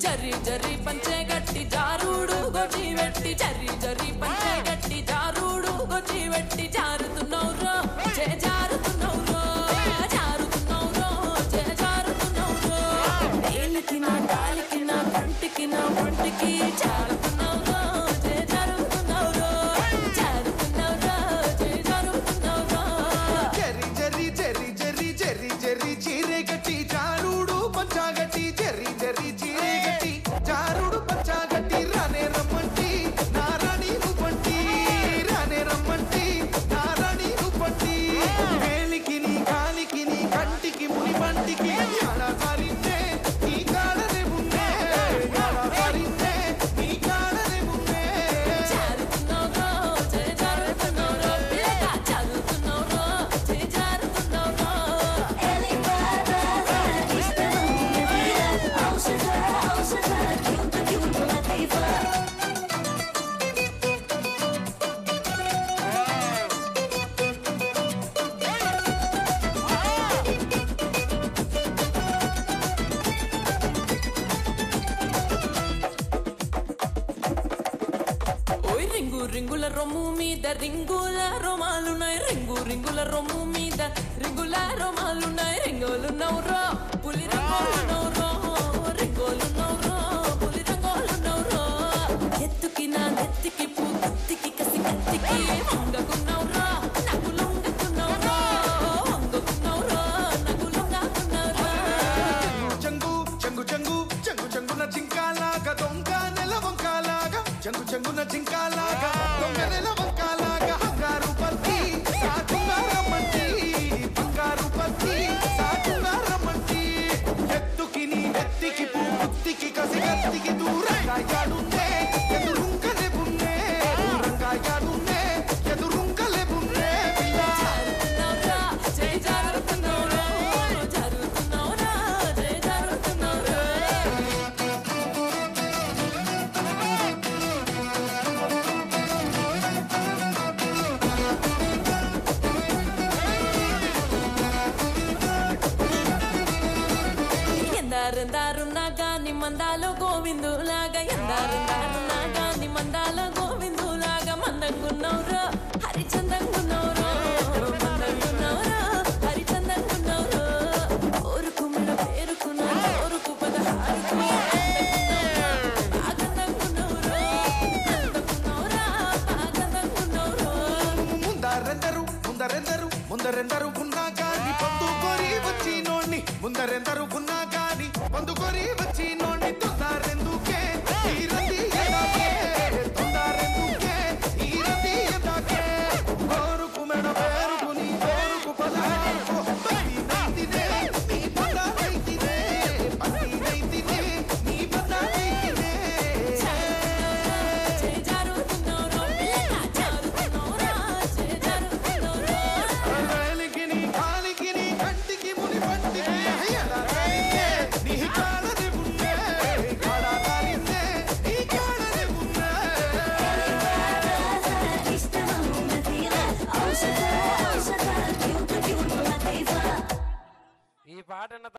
జర్రి జర్రి పంచే గట్టి జారుడు గొచ్చి వెట్టి జర్రి జర్రి పంచే గట్టి జారుడు గొచ్చి వెట్టి జారుతున్నౌరో జే జారుతున్నౌరో జారుతున్నౌరో జే జారుతున్నౌరో ఏలికి నా కాలికి నా కంటికి నా ఒంటికి జారుతున్నౌరో జే జారుతున్నౌరో జారుతున్నౌరో జే జారుతున్నౌరో జర్రి జర్రి జర్రి జర్రి జర్రి జర్రి చీరే గట్టి జారుడు పంచా గట్టి జర్రి జర్రి చీరే గట్టి జారుడు పంచా గట్టి రానే రమ్మంటి నారాణి నువ్వంటి రానే రమ్మంటి నారాణి నువ్వంటి వేలికి నీ కాలికి నీ కంటికి ముని పంటికి ఎలా సారిందే నీ కాడనే ముందే ఎలా సారిందే నీ కాడనే ముందే జారుతున్నౌరో జే జారుతున్నౌరో పిల్లగా జారుతున్నౌరో జే జారుతున్నౌరో ఓయ్ రింగు రింగుల రొమ్ము మీద రింగుల రోమాలున్నాయి రింగు రింగుల రొమ్ము మీద రింగుల రోమాలున్నాయి రింగోలు నౌరో పులి రంగోలు నౌరో రింగోలు నౌరో పులి రంగోలు నౌరో ఎత్తుకి నా నెత్తికి పూతికి కసి కత్తికి వంగకున్నౌరో నాకు లొంగకున్నౌరో వంగకున్నౌరో నాకు లొంగకున్నౌరో చెంగు చెంగు చెంగు చెంగు చెంగున జింకాలాగా దొంగ నెల వంకాలాగా చెంగు చెంగున జింకాలాగా దొంగ నెల వంకాలాగా బంగారు పత్తి సాటుగా రమ్మంటి బంగారు పత్తి సాటుగా రమ్మంటి ఎత్తుకి నీ నెత్తికి పూతికి కసి కత్తికి దూరంగా యాడుందే ఎదురుంకలే బున్నే దూరంగా యాడుందే ఎదురుంకలే బున్నే పిల్ల జారుతున్నౌరో జే జారుతున్నౌరో జారుతున్నౌరో జే జారుతున్నౌరో ఎందారెందారున్నా గాని మందాలో గోవిందులాగా ఎందారెందారున్నా గాని మందాలో గోవిందులాగా మందంగున్నౌరో హరిచందంగున్నౌరో మందంగున్నౌరో హరిచందంగున్నౌరో ఓరుకుమిడ పేరుకున్న ఓరుకు పదహారుకు బాగందంగున్నౌరో అందగున్నౌరా బాగందంగున్నౌరో ముందరెందరు ఉన్నా గాని పొందు కోరి వచ్చి నోణ్ణి ముందరెందరు ఉన్నా